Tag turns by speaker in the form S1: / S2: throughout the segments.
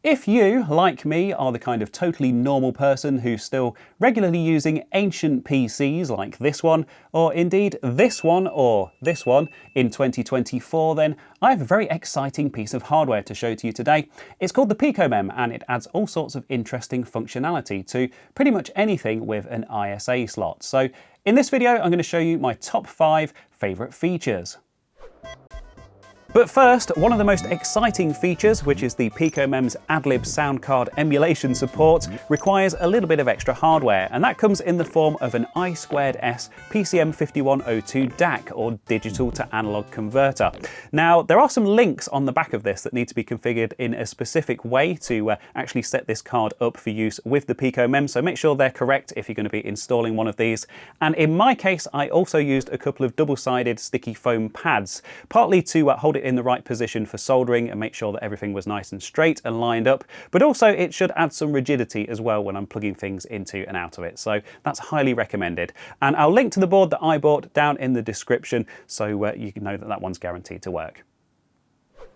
S1: If you, like me, are the kind of totally normal person who's still regularly using ancient PCs like this one, or indeed this one or this one in 2024, then I have a very exciting piece of hardware to show to you today. It's called the PicoMEM, and it adds all sorts of interesting functionality to pretty much anything with an ISA slot. So in this video, I'm going to show you my top 5 favourite features. But first, one of the most exciting features, which is the PicoMEM's AdLib sound card emulation support, requires a little bit of extra hardware, and that comes in the form of an I2S PCM5102 DAC, or digital to analog converter. Now, there are some links on the back of this that need to be configured in a specific way to actually set this card up for use with the PicoMEM, so make sure they're correct if you're going to be installing one of these. And in my case, I also used a couple of double-sided sticky foam pads, partly to hold it in the right position for soldering and make sure that everything was nice and straight and lined up, but also it should add some rigidity as well when I'm plugging things into and out of it, so that's highly recommended. And I'll link to the board that I bought down in the description, so you can know that that one's guaranteed to work.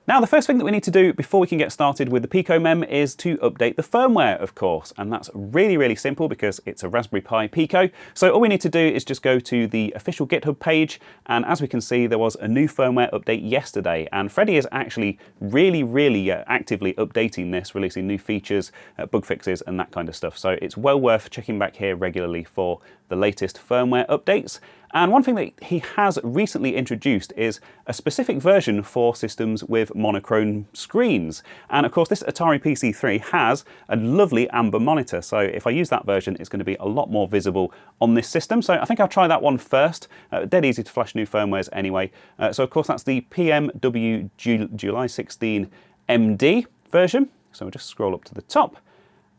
S1: Now, the first thing that we need to do before we can get started with the PicoMEM is to update the firmware, of course, and that's really simple because it's a Raspberry Pi Pico. So all we need to do is just go to the official GitHub page, and as we can see, there was a new firmware update yesterday, and Freddy is actually really actively updating this, releasing new features, bug fixes and that kind of stuff. So it's well worth checking back here regularly for the latest firmware updates. And one thing that he has recently introduced is a specific version for systems with monochrome screens. And of course, this Atari PC3 has a lovely amber monitor. So if I use that version, it's going to be a lot more visible on this system. So I think I'll try that one first. Dead easy to flash new firmwares anyway. So of course, that's the PMW July 16 MD version. So we'll just scroll up to the top,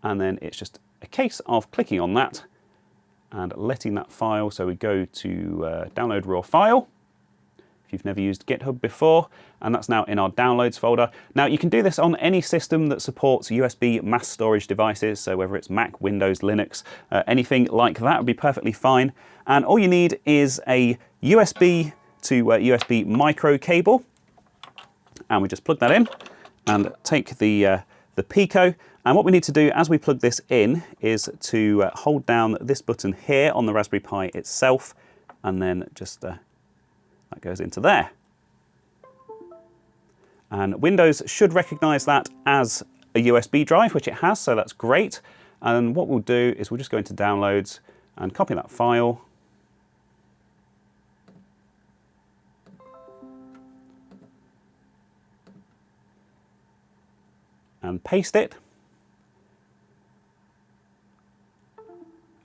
S1: and then it's just a case of clicking on that and letting that file, so we go to download raw file, if you've never used GitHub before, and that's now in our downloads folder. Now, you can do this on any system that supports USB mass storage devices, so whether it's Mac, Windows, Linux, anything like that would be perfectly fine. And all you need is a USB to USB micro cable, and we just plug that in and take the Pico. And what we need to do as we plug this in is to hold down this button here on the Raspberry Pi itself, and then just that goes into there. And Windows should recognize that as a USB drive, which it has, so that's great. And what we'll do is we'll just go into Downloads and copy that file. And paste it.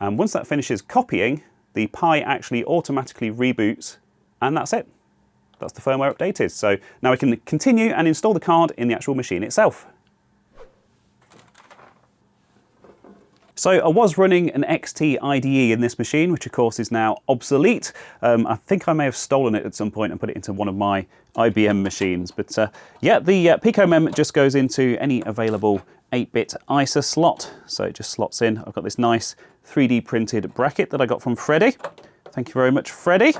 S1: And once that finishes copying, the Pi actually automatically reboots, and that's it. That's the firmware updated. So now we can continue and install the card in the actual machine itself. So I was running an XT IDE in this machine, which of course is now obsolete. I think I may have stolen it at some point and put it into one of my IBM machines. But yeah, the PicoMEM just goes into any available 8-bit ISA slot. So it just slots in. I've got this nice 3D printed bracket that I got from Freddy. Thank you very much, Freddy.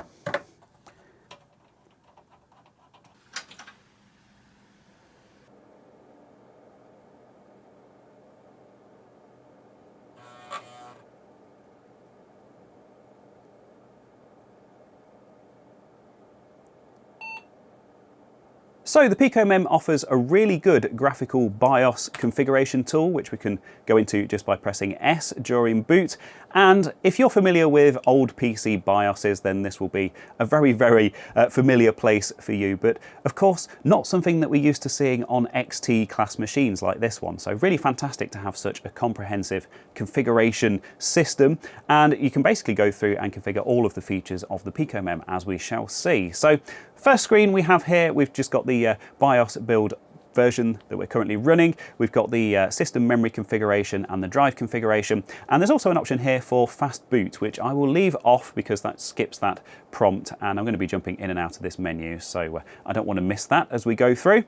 S1: So the PicoMEM offers a really good graphical BIOS configuration tool, which we can go into just by pressing S during boot. And if you're familiar with old PC BIOSes, then this will be a very familiar place for you. But of course, not something that we're used to seeing on XT class machines like this one. So really fantastic to have such a comprehensive configuration system. And you can basically go through and configure all of the features of the PicoMEM, as we shall see. So first screen we have here, we've just got the BIOS build version that we're currently running. We've got the system memory configuration and the drive configuration, and there's also an option here for fast boot, which I will leave off because that skips that prompt, and I'm going to be jumping in and out of this menu, so I don't want to miss that as we go through.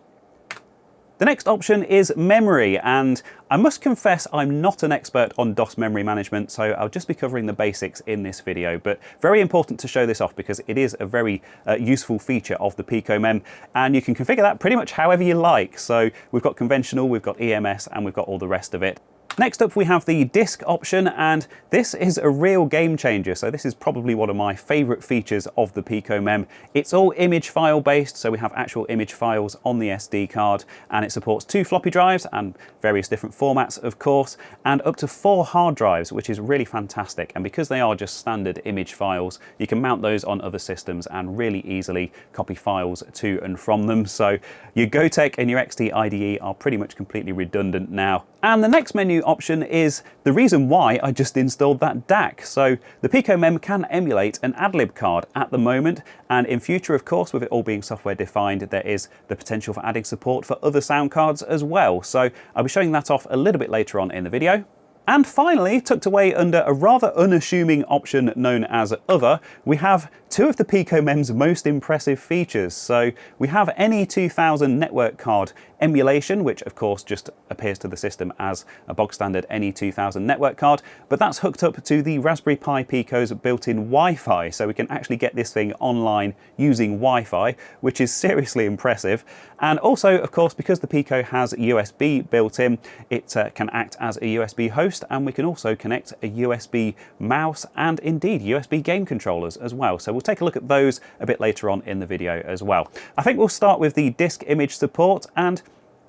S1: The next option is memory, and I must confess I'm not an expert on DOS memory management, so I'll just be covering the basics in this video, but very important to show this off because it is a very useful feature of the PicoMEM, and you can configure that pretty much however you like. So we've got conventional, we've got EMS, and we've got all the rest of it. Next up we have the disk option, and this is a real game changer. So this is probably one of my favourite features of the PicoMEM. It's all image file based, so we have actual image files on the SD card, and it supports 2 floppy drives and various different formats of course, and up to 4 hard drives, which is really fantastic. And because they are just standard image files, you can mount those on other systems and really easily copy files to and from them. So your Gotek and your XT IDE are pretty much completely redundant now. And the next menu option is the reason why I just installed that DAC. So the PicoMEM can emulate an AdLib card at the moment, and in future of course, with it all being software defined, there is the potential for adding support for other sound cards as well. So I'll be showing that off a little bit later on in the video. And finally, tucked away under a rather unassuming option known as Other, we have 2 of the PicoMEM's most impressive features. So we have NE2000 network card emulation, which of course just appears to the system as a bog standard NE2000 network card, but that's hooked up to the Raspberry Pi Pico's built-in Wi-Fi, so we can actually get this thing online using Wi-Fi, which is seriously impressive. And also, of course, because the Pico has USB built in, it can act as a USB host, and we can also connect a USB mouse and indeed USB game controllers as well. So we'll take a look at those a bit later on in the video as well. I think we'll start with the disk image support and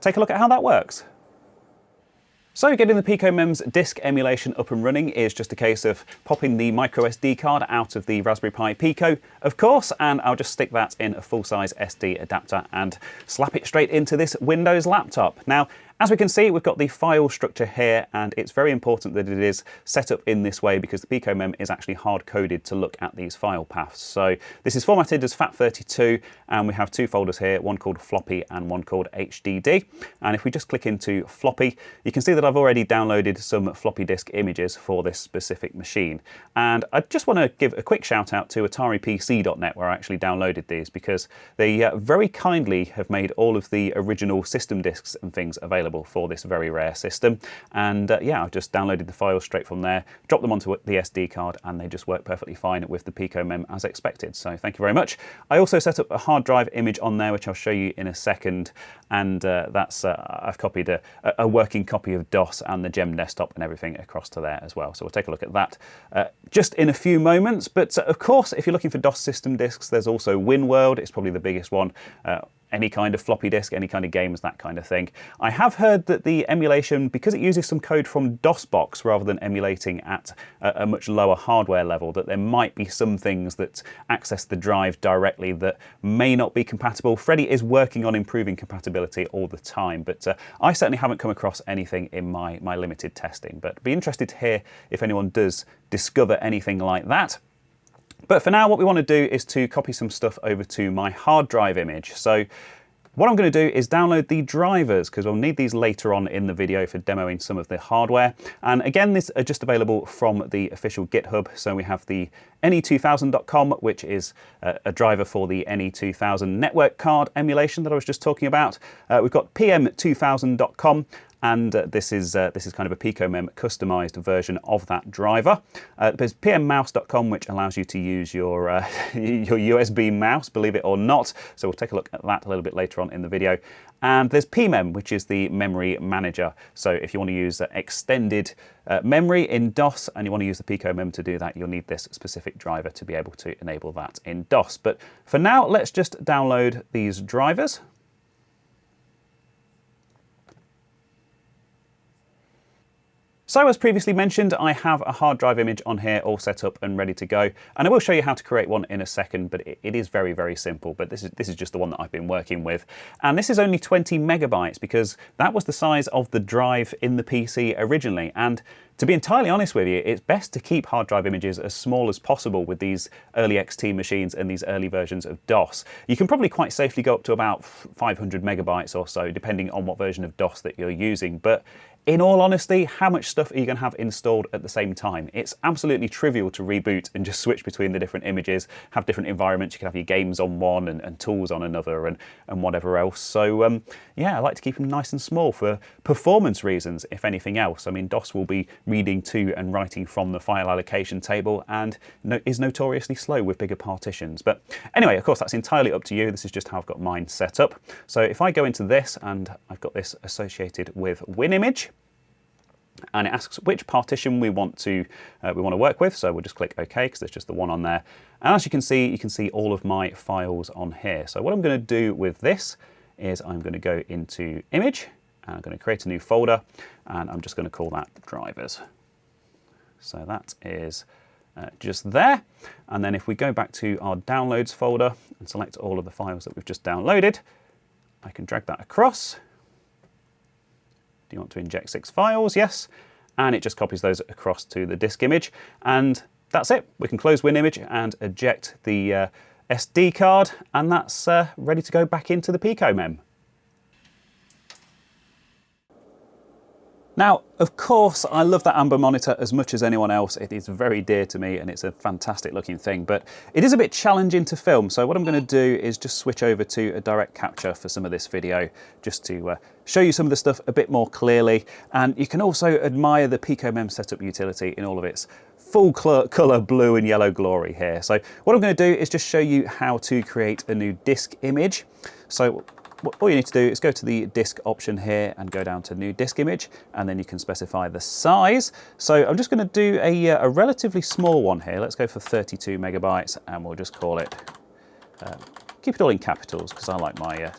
S1: take a look at how that works. So getting the PicoMEM's disk emulation up and running is just a case of popping the micro SD card out of the Raspberry Pi Pico, of course, and I'll just stick that in a full-size SD adapter and slap it straight into this Windows laptop. Now, as we can see, we've got the file structure here, and it's very important that it is set up in this way because the PicoMEM is actually hard-coded to look at these file paths. So this is formatted as FAT32, and we have 2 folders here, one called Floppy and one called HDD. And if we just click into Floppy, you can see that I've already downloaded some floppy disk images for this specific machine. And I just want to give a quick shout out to AtariPC.net, where I actually downloaded these, because they very kindly have made all of the original system disks and things available for this very rare system. And yeah, I've just downloaded the files straight from there, dropped them onto the SD card, and they just work perfectly fine with the PicoMEM as expected. So thank you very much. I also set up a hard drive image on there, which I'll show you in a second. And that's I've copied a working copy of DOS and the Gem desktop and everything across to there as well. So we'll take a look at that just in a few moments. But of course, if you're looking for DOS system disks, there's also WinWorld. It's probably the biggest one. Any kind of floppy disk, any kind of games, that kind of thing. I have heard that the emulation, because it uses some code from DOSBox rather than emulating at a much lower hardware level, that there might be some things that access the drive directly that may not be compatible. Freddy is working on improving compatibility all the time, but I certainly haven't come across anything in my limited testing. But be interested to hear if anyone does discover anything like that. But for now, what we want to do is to copy some stuff over to my hard drive image. So what I'm going to do is download the drivers, because we'll need these later on in the video for demoing some of the hardware. And again, these are just available from the official GitHub. So we have the NE2000.com, which is a driver for the NE2000 network card emulation that I was just talking about. We've got PM2000.com. And this is kind of a PicoMEM customized version of that driver. There's pmmouse.com, which allows you to use your USB mouse, believe it or not. So we'll take a look at that a little bit later on in the video. And there's PMEM, which is the memory manager. So if you want to use extended memory in DOS and you want to use the PicoMEM to do that, you'll need this specific driver to be able to enable that in DOS. But for now, let's just download these drivers. So as previously mentioned, I have a hard drive image on here all set up and ready to go. And I will show you how to create one in a second, but it is very, very simple. But this is just the one that I've been working with. And this is only 20 megabytes because that was the size of the drive in the PC originally. And to be entirely honest with you, it's best to keep hard drive images as small as possible with these early XT machines and these early versions of DOS. You can probably quite safely go up to about 500 megabytes or so, depending on what version of DOS that you're using. But in all honesty, how much stuff are you going to have installed at the same time? It's absolutely trivial to reboot and just switch between the different images, have different environments. You can have your games on one and tools on another and whatever else. So yeah, I like to keep them nice and small for performance reasons, if anything else. I mean, DOS will be reading to and writing from the file allocation table and is notoriously slow with bigger partitions. But anyway, of course, that's entirely up to you. This is just how I've got mine set up. So if I go into this and I've got this associated with WinImage, and it asks which partition we want to work with. So we'll just click OK because there's just the one on there. And as you can see all of my files on here. So what I'm going to do with this is I'm going to go into Image and I'm going to create a new folder and I'm just going to call that drivers. So that is just there. And then if we go back to our downloads folder and select all of the files that we've just downloaded, I can drag that across. Do you want to inject 6 files? Yes. And it just copies those across to the disk image. And that's it. We can close WinImage and eject the SD card, and that's ready to go back into the PicoMEM. Now, of course, I love that amber monitor as much as anyone else. It is very dear to me and it's a fantastic looking thing, but it is a bit challenging to film. So what I'm going to do is just switch over to a direct capture for some of this video, just to show you some of the stuff a bit more clearly. And you can also admire the PicoMEM setup utility in all of its full colour blue and yellow glory here. So what I'm going to do is just show you how to create a new disk image. So all you need to do is go to the disk option here and go down to new disk image, and then you can specify the size. So I'm just going to do a relatively small one here. Let's go for 32 megabytes and we'll just call it, keep it all in capitals because I like my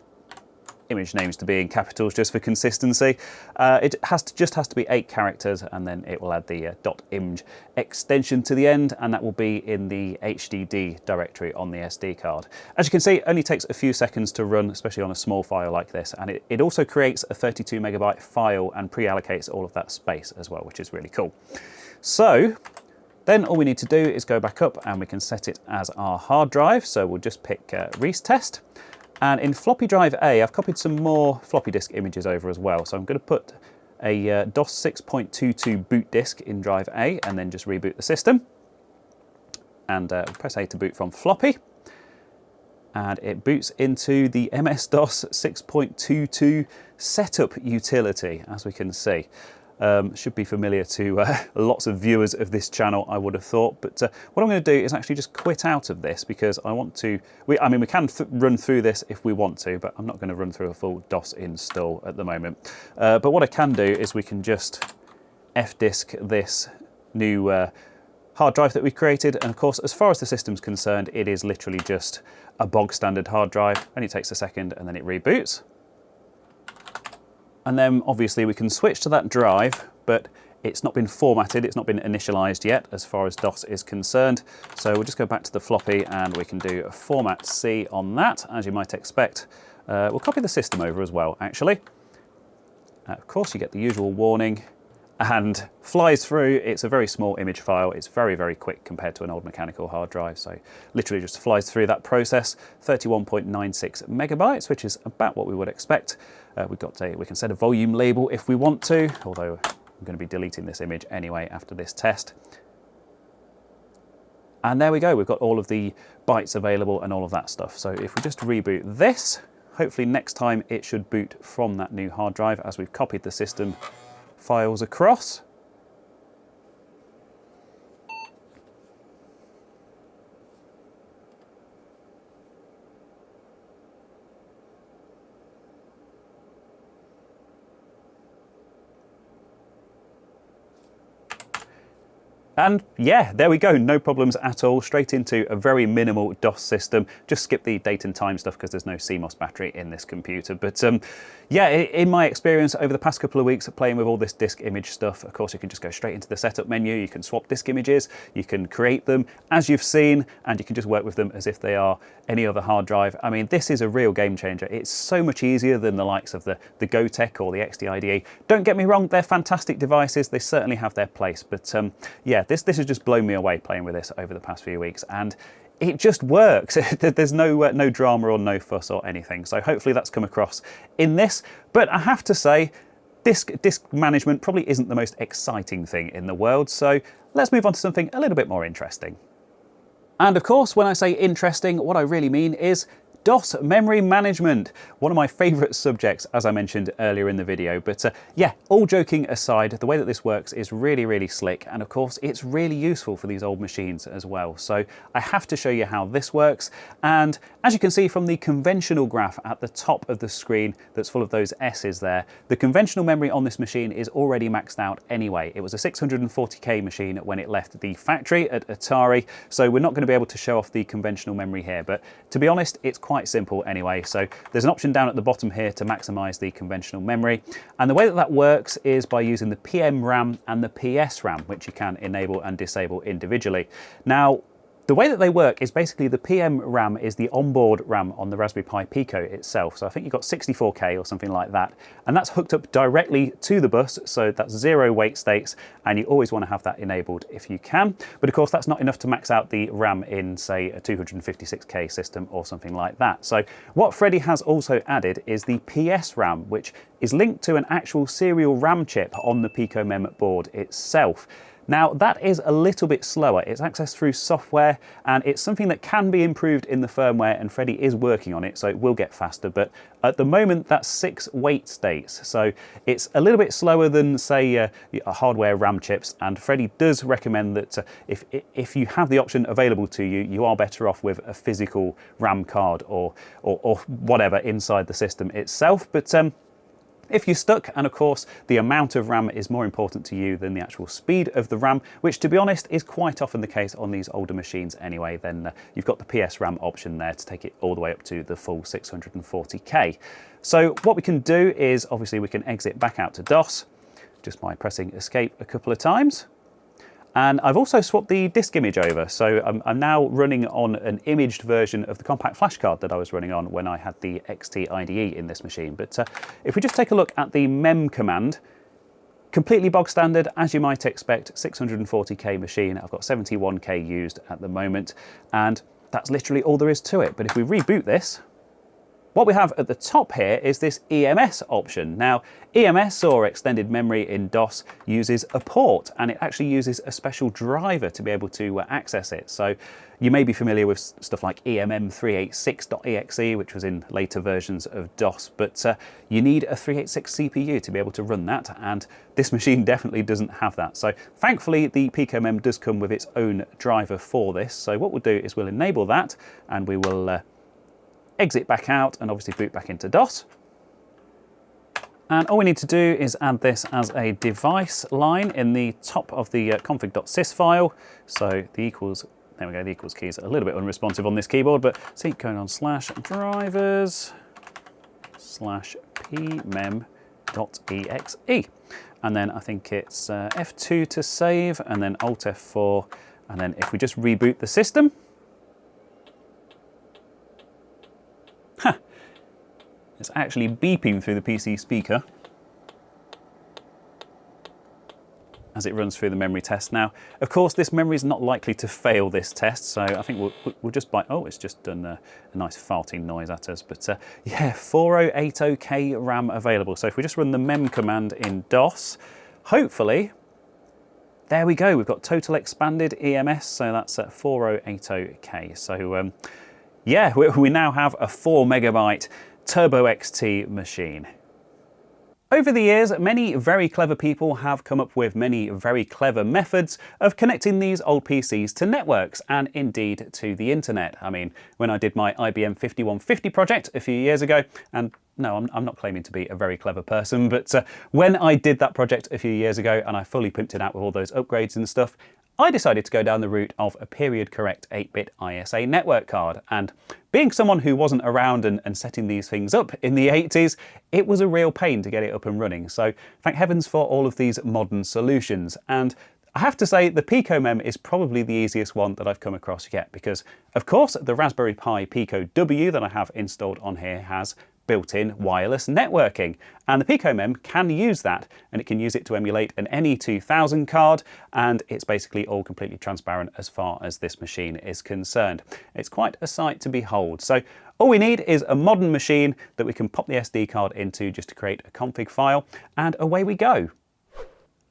S1: image names to be in capitals just for consistency. It just has to be 8 characters, and then it will add the .img extension to the end, and that will be in the HDD directory on the SD card. As you can see, it only takes a few seconds to run, especially on a small file like this, and it also creates a 32 megabyte file and pre-allocates all of that space as well, which is really cool. So then all we need to do is go back up and we can set it as our hard drive. So we'll just pick Reese Test. And in floppy drive A, I've copied some more floppy disk images over as well. So I'm going to put a DOS 6.22 boot disk in drive A and then just reboot the system. And press A to boot from floppy. And it boots into the MS-DOS 6.22 setup utility, as we can see. Should be familiar to lots of viewers of this channel, I would have thought. But what I'm going to do is actually just quit out of this because I want to. I mean, we can run through this if we want to, but I'm not going to run through a full DOS install at the moment. But what I can do is we can just fdisk this new hard drive that we've created. And of course, as far as the system's concerned, it is literally just a bog standard hard drive. Only takes a second and then it reboots. And then obviously we can switch to that drive, but it's not been formatted, it's not been initialized yet as far as DOS is concerned. So we'll just go back to the floppy and we can do a format C on that, as you might expect. We'll copy the system over as well, actually. Of course, you get the usual warning and flies through. It's a very small image file. It's very, very quick compared to an old mechanical hard drive. So literally just flies through that process. 31.96 megabytes, which is about what we would expect. We can set a volume label if we want to, although I'm going to be deleting this image anyway after this test. And there we go. We've got all of the bytes available and all of that stuff. So if we just reboot this, hopefully next time it should boot from that new hard drive as we've copied the system files across. And yeah, there we go, no problems at all, straight into a very minimal DOS system. Just skip the date and time stuff because there's no CMOS battery in this computer. But yeah, in my experience over the past couple of weeks playing with all this disk image stuff, of course you can just go straight into the setup menu, you can swap disk images, you can create them as you've seen, and you can just work with them as if they are any other hard drive. I mean, this is a real game changer. It's so much easier than the likes of the Gotek or the XD-IDE. Don't get me wrong, they're fantastic devices, they certainly have their place, but yeah, this has just blown me away playing with this over the past few weeks, and it just works. There's no drama or no fuss or anything. So hopefully that's come across in this. But I have to say, disk management probably isn't the most exciting thing in the world, so let's move on to something a little bit more interesting. And of course, when I say interesting, what I really mean is DOS memory management, one of my favourite subjects, as I mentioned earlier in the video. But yeah, all joking aside, the way that this works is really, really slick. And of course, it's really useful for these old machines as well. So I have to show you how this works. And as you can see from the conventional graph at the top of the screen that's full of those S's there, the conventional memory on this machine is already maxed out anyway. It was a 640K machine when it left the factory at Atari. So we're not going to be able to show off the conventional memory here. But to be honest, it's quite simple anyway. So there's an option down at the bottom here to maximize the conventional memory, and the way that works is by using the PM RAM and the PS RAM, which you can enable and disable individually. Now, the way that they work is basically the PM RAM is the onboard RAM on the Raspberry Pi Pico itself. So I think you've got 64K or something like that. And that's hooked up directly to the bus. So that's 0 wait states. And you always want to have that enabled if you can. But of course, that's not enough to max out the RAM in, say, a 256K system or something like that. So what Freddy has also added is the PS RAM, which is linked to an actual serial RAM chip on the PicoMEM board itself. Now, that is a little bit slower. It's accessed through software, and it's something that can be improved in the firmware, and Freddy is working on it, so it will get faster. But at the moment, that's 6 wait states. So it's a little bit slower than, say, hardware RAM chips, and Freddy does recommend that if you have the option available to you, you are better off with a physical RAM card or whatever inside the system itself. But if you're stuck, and of course the amount of RAM is more important to you than the actual speed of the RAM, which to be honest is quite often the case on these older machines anyway, then you've got the PS RAM option there to take it all the way up to the full 640K. So what we can do is obviously we can exit back out to DOS just by pressing escape a couple of times. And I've also swapped the disk image over, so I'm now running on an imaged version of the compact flash card that I was running on when I had the XT IDE in this machine. But if we just take a look at the mem command, completely bog standard, as you might expect, 640K machine. I've got 71K used at the moment, and that's literally all there is to it. But if we reboot this, what we have at the top here is this EMS option. Now, EMS, or extended memory in DOS, uses a port, and it actually uses a special driver to be able to access it. So you may be familiar with stuff like EMM386.exe, which was in later versions of DOS, but you need a 386 CPU to be able to run that, and this machine definitely doesn't have that. So thankfully, the PicoMEM does come with its own driver for this. So what we'll do is we'll enable that, and we will exit back out and obviously boot back into DOS. And all we need to do is add this as a device line in the top of the config.sys file. So the equals, there we go, the equals key is a little bit unresponsive on this keyboard, but see, going on /drivers/pmem.exe. And then I think it's F2 to save, and then Alt F4. And then if we just reboot the system, it's actually beeping through the PC speaker as it runs through the memory test. Now, of course, this memory is not likely to fail this test, so I think we'll just buy, oh, it's just done a nice farting noise at us, but yeah, 4080K RAM available. So if we just run the mem command in DOS, hopefully, there we go, we've got total expanded EMS, so that's at 4080K. So yeah, we now have a 4 megabyte Turbo XT machine. Over the years, many very clever people have come up with many very clever methods of connecting these old PCs to networks and indeed to the internet. I mean, when I did my IBM 5150 project a few years ago, and no, I'm not claiming to be a very clever person, but when I did that project a few years ago and I fully pimped it out with all those upgrades and stuff, I decided to go down the route of a period correct 8-bit ISA network card. And being someone who wasn't around and setting these things up in the 80s, it was a real pain to get it up and running. So thank heavens for all of these modern solutions. And I have to say the PicoMEM is probably the easiest one that I've come across yet, because of course the Raspberry Pi Pico W that I have installed on here has built-in wireless networking. And the PicoMEM can use that, and it can use it to emulate an NE2000 card, and it's basically all completely transparent as far as this machine is concerned. It's quite a sight to behold. So all we need is a modern machine that we can pop the SD card into just to create a config file, and away we go.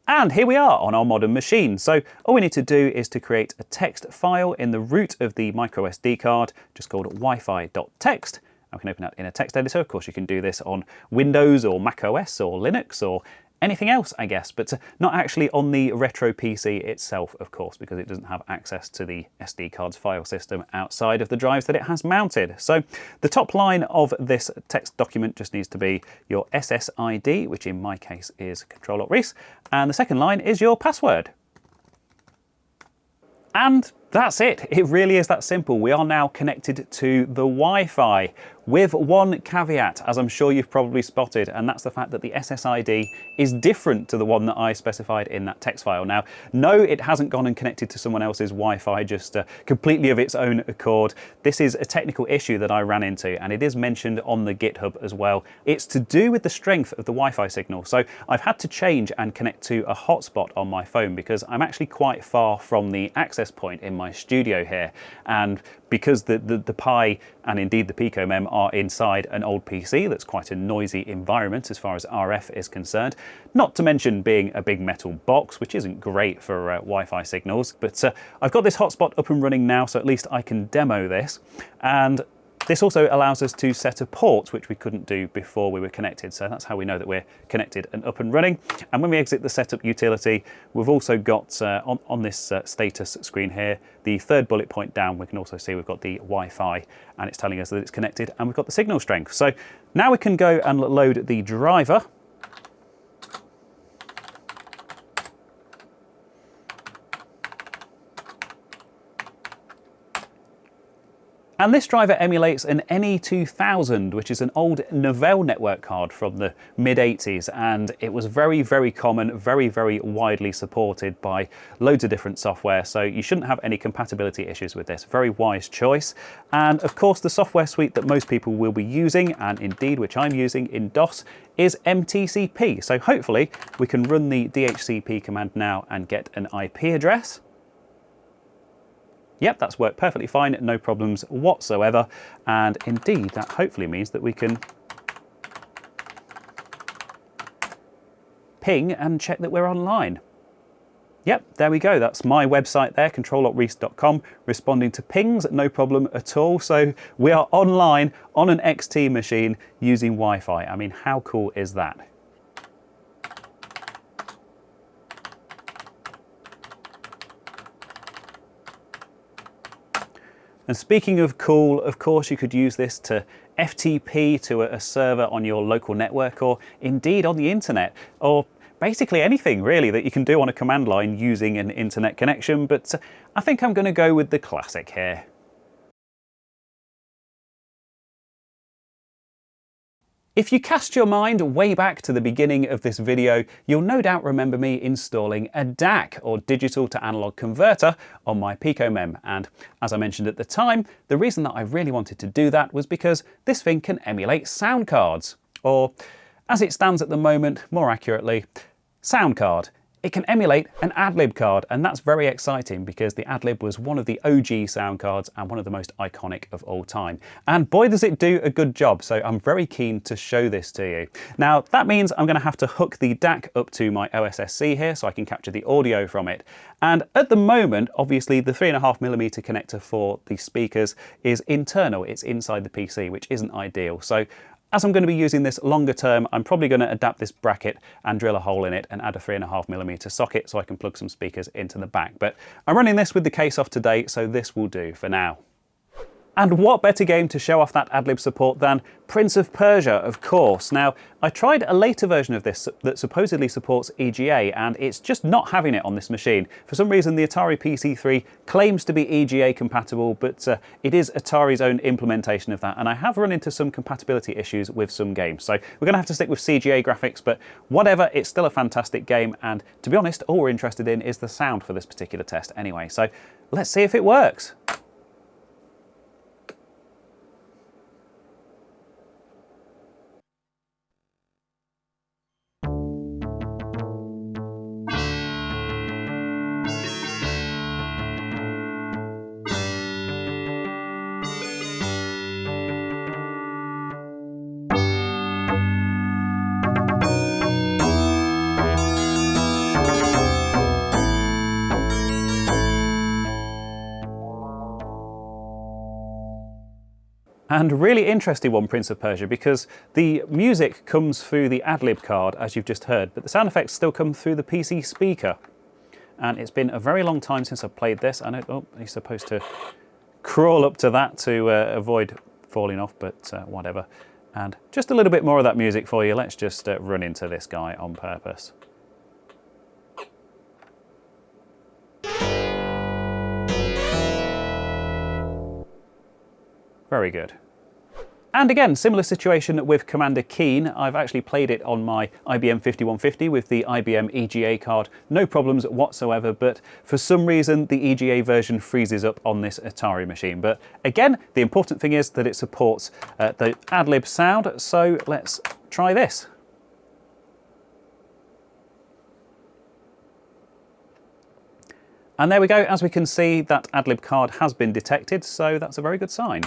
S1: And here we are on our modern machine. So all we need to do is to create a text file in the root of the micro SD card, just called wifi.txt. We can open that in a text editor. Of course, you can do this on Windows or Mac OS or Linux or anything else, I guess, but not actually on the retro PC itself, of course, because it doesn't have access to the SD card's file system outside of the drives that it has mounted. So the top line of this text document just needs to be your SSID, which in my case is ctrl-alt-rees, and the second line is your password. And that's it. It really is that simple. We are now connected to the Wi-Fi with one caveat, as I'm sure you've probably spotted, and that's the fact that the SSID is different to the one that I specified in that text file. Now, no, it hasn't gone and connected to someone else's Wi-Fi just completely of its own accord. This is a technical issue that I ran into, and it is mentioned on the GitHub as well. It's to do with the strength of the Wi-Fi signal. So I've had to change and connect to a hotspot on my phone because I'm actually quite far from the access point in my studio here. And because the Pi and indeed the PicoMEM are inside an old PC that's quite a noisy environment as far as RF is concerned, not to mention being a big metal box, which isn't great for Wi-Fi signals. But I've got this hotspot up and running now, so at least I can demo this. And this also allows us to set a port, which we couldn't do before we were connected. So that's how we know that we're connected and up and running. And when we exit the setup utility, we've also got on this status screen here, the third bullet point down, we can also see we've got the Wi-Fi, and it's telling us that it's connected, and we've got the signal strength. So now we can go and load the driver. And this driver emulates an NE2000, which is an old Novell network card from the mid-80s, and it was very, very common, very, very widely supported by loads of different software, so you shouldn't have any compatibility issues with this. Very wise choice. And of course, the software suite that most people will be using, and indeed which I'm using in DOS, is MTCP. So hopefully we can run the DHCP command now and get an IP address. Yep, that's worked perfectly fine, no problems whatsoever. And indeed, that hopefully means that we can ping and check that we're online. Yep, there we go. That's my website there, ctrl-alt-rees.com, responding to pings, no problem at all. So we are online on an XT machine using Wi-Fi. I mean, how cool is that? And speaking of cool, of course, you could use this to FTP to a server on your local network, or indeed on the internet, or basically anything really that you can do on a command line using an internet connection. But I think I'm going to go with the classic here. If you cast your mind way back to the beginning of this video, you'll no doubt remember me installing a DAC, or digital to analog converter, on my PicoMEM. And as I mentioned at the time, the reason that I really wanted to do that was because this thing can emulate sound cards, or as it stands at the moment, more accurately, sound card. It can emulate an AdLib card, and that's very exciting because the AdLib was one of the OG sound cards and one of the most iconic of all time. And boy, does it do a good job, so I'm very keen to show this to you. Now, that means I'm going to have to hook the DAC up to my OSSC here so I can capture the audio from it. And at the moment, obviously, the 3.5mm connector for the speakers is internal. It's inside the PC, which isn't ideal. So as I'm going to be using this longer term, I'm probably going to adapt this bracket and drill a hole in it and add a 3.5mm socket so I can plug some speakers into the back. But I'm running this with the case off today, so this will do for now. And what better game to show off that AdLib support than Prince of Persia, of course. Now, I tried a later version of this that supposedly supports EGA, and it's just not having it on this machine. For some reason, the Atari PC3 claims to be EGA compatible, but it is Atari's own implementation of that, and I have run into some compatibility issues with some games. So we're going to have to stick with CGA graphics, but whatever, it's still a fantastic game, and to be honest, all we're interested in is the sound for this particular test anyway. So let's see if it works. And really interesting one, Prince of Persia, because the music comes through the AdLib card, as you've just heard, but the sound effects still come through the PC speaker. And it's been a very long time since I've played this. I know, oh, he's supposed to crawl up to that to avoid falling off, but whatever. And just a little bit more of that music for you. Let's just run into this guy on purpose. Very good. And again, similar situation with Commander Keen. I've actually played it on my IBM 5150 with the IBM EGA card. No problems whatsoever, but for some reason the EGA version freezes up on this Atari machine. But again, the important thing is that it supports the AdLib sound, so let's try this. And there we go. As we can see, that AdLib card has been detected, so that's a very good sign.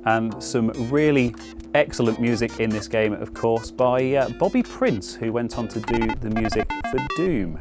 S1: And some really excellent music in this game, of course, by Bobby Prince, who went on to do the music for Doom.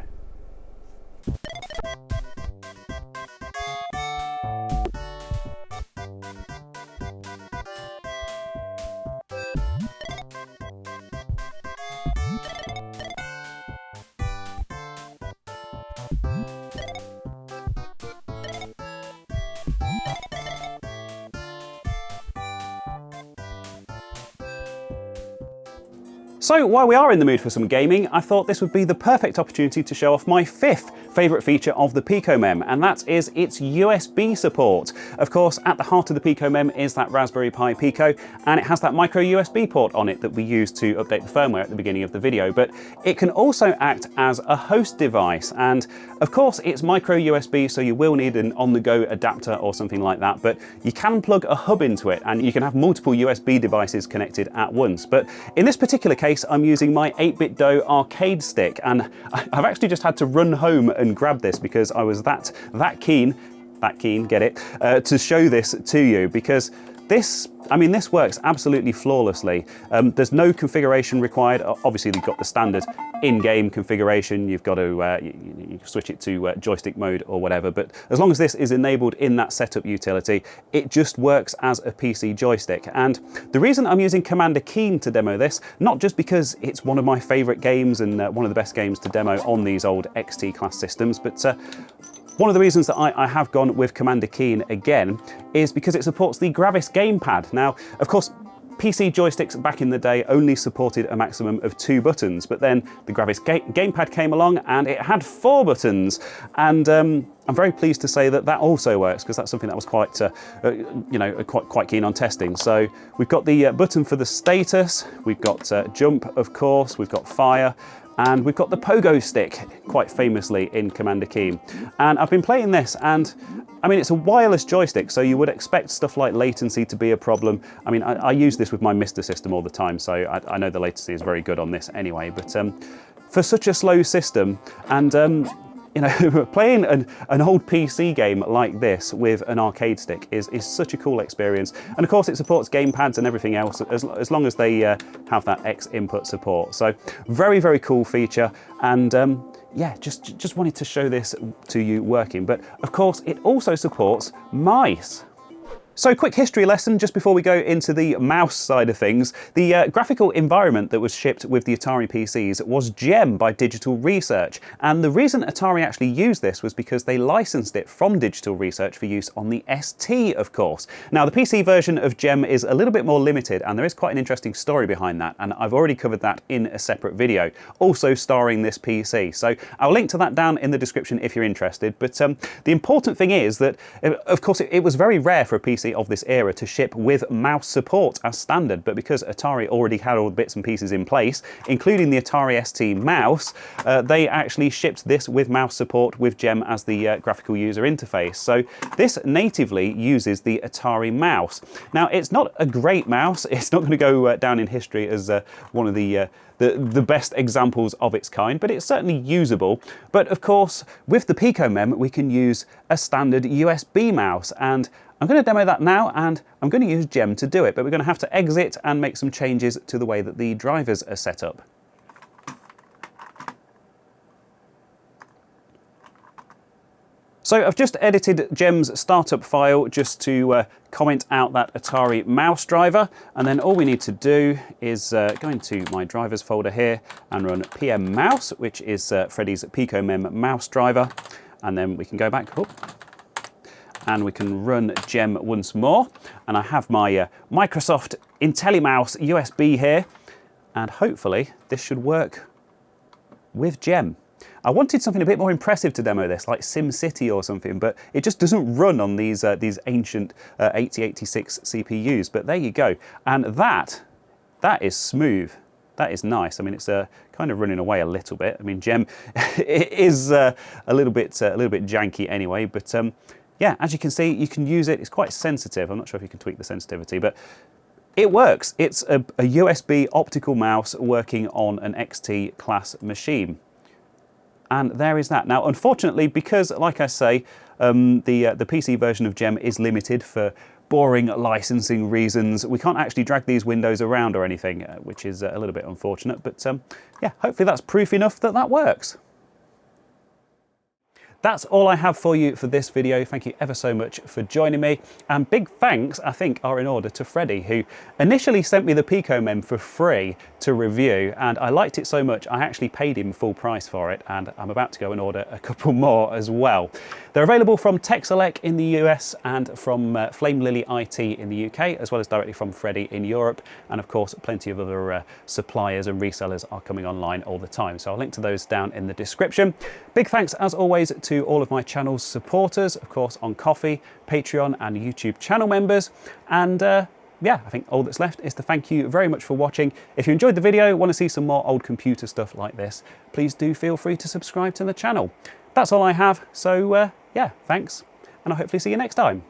S1: So while we are in the mood for some gaming, I thought this would be the perfect opportunity to show off my fifth favourite feature of the PicoMEM, and that is its USB support. Of course, at the heart of the PicoMEM is that Raspberry Pi Pico, and it has that micro USB port on it that we use to update the firmware at the beginning of the video, but it can also act as a host device, and of course it's micro USB, so you will need an on-the-go adapter or something like that, but you can plug a hub into it and you can have multiple USB devices connected at once. But in this particular case, I'm using my 8BitDo arcade stick, and I've actually just had to run home and grab this because I was that keen, get it, to show this to you, because this works absolutely flawlessly. There's no configuration required. Obviously, you've got the standard in-game configuration. You've got to you switch it to joystick mode or whatever. But as long as this is enabled in that setup utility, it just works as a PC joystick. And the reason I'm using Commander Keen to demo this, not just because it's one of my favourite games and one of the best games to demo on these old XT class systems, but one of the reasons that I have gone with Commander Keen again is because it supports the Gravis gamepad. Now, of course, PC joysticks back in the day only supported a maximum of 2 buttons, but then the Gravis gamepad came along and it had 4 buttons. And I'm very pleased to say that that also works, because that's something that I was quite keen on testing. So we've got the button for the status, we've got jump, of course, we've got fire, and we've got the pogo stick, quite famously in Commander Keen. And I've been playing this, and I mean, it's a wireless joystick, so you would expect stuff like latency to be a problem. I mean, I use this with my Mister system all the time, so I know the latency is very good on this anyway. But for such a slow system, and you know, playing an old PC game like this with an arcade stick is such a cool experience. And of course it supports gamepads and everything else, as long as they have that X input support. So very, very cool feature. And yeah, just wanted to show this to you working. But of course it also supports mice. So quick history lesson just before we go into the mouse side of things. The graphical environment that was shipped with the Atari PCs was GEM by Digital Research, and the reason Atari actually used this was because they licensed it from Digital Research for use on the ST, of course. Now the PC version of GEM is a little bit more limited, and there is quite an interesting story behind that, and I've already covered that in a separate video, also starring this PC. So I'll link to that down in the description if you're interested. But the important thing is that, of course, it was very rare for a PC of this era to ship with mouse support as standard, but because Atari already had all the bits and pieces in place, including the Atari ST mouse, they actually shipped this with mouse support with GEM as the graphical user interface. So this natively uses the Atari mouse. Now, it's not a great mouse. It's not going to go down in history as one of the best examples of its kind, but it's certainly usable. But of course, with the PicoMEM, we can use a standard USB mouse, and I'm going to demo that now, and I'm going to use GEM to do it, but we're going to have to exit and make some changes to the way that the drivers are set up. So I've just edited Gem's startup file just to comment out that Atari mouse driver, and then all we need to do is go into my drivers folder here and run pm mouse, which is Freddy's PicoMEM mouse driver, and then we can go back and we can run Gem once more, and I have my Microsoft IntelliMouse USB here, and hopefully this should work with Gem. I wanted something a bit more impressive to demo this, like SimCity or something, but it just doesn't run on these ancient 8086 CPUs. But there you go, and that is smooth. That is nice. I mean, it's kind of running away a little bit. I mean, Gem it is a little bit janky anyway. But yeah, as you can see, you can use it. It's quite sensitive. I'm not sure if you can tweak the sensitivity, but it works. It's a USB optical mouse working on an XT class machine. And there is that. Now, unfortunately, because, like I say, the PC version of Gem is limited for boring licensing reasons, we can't actually drag these windows around or anything, which is a little bit unfortunate. But yeah, hopefully that's proof enough that that works. That's all I have for you for this video. Thank you ever so much for joining me. And big thanks, I think, are in order to Freddy, who initially sent me the PicoMEM for free to review, and I liked it so much I actually paid him full price for it, and I'm about to go and order a couple more as well. They're available from TechSelect in the US and from Flame Lily IT in the UK, as well as directly from Freddy in Europe, and of course plenty of other suppliers and resellers are coming online all the time, so I'll link to those down in the description. Big thanks as always to all of my channel's supporters, of course on Ko-fi, Patreon and YouTube channel members, and yeah, I think all that's left is to thank you very much for watching. If you enjoyed the video, want to see some more old computer stuff like this, please do feel free to subscribe to the channel. That's all I have, so yeah, thanks, and I'll hopefully see you next time.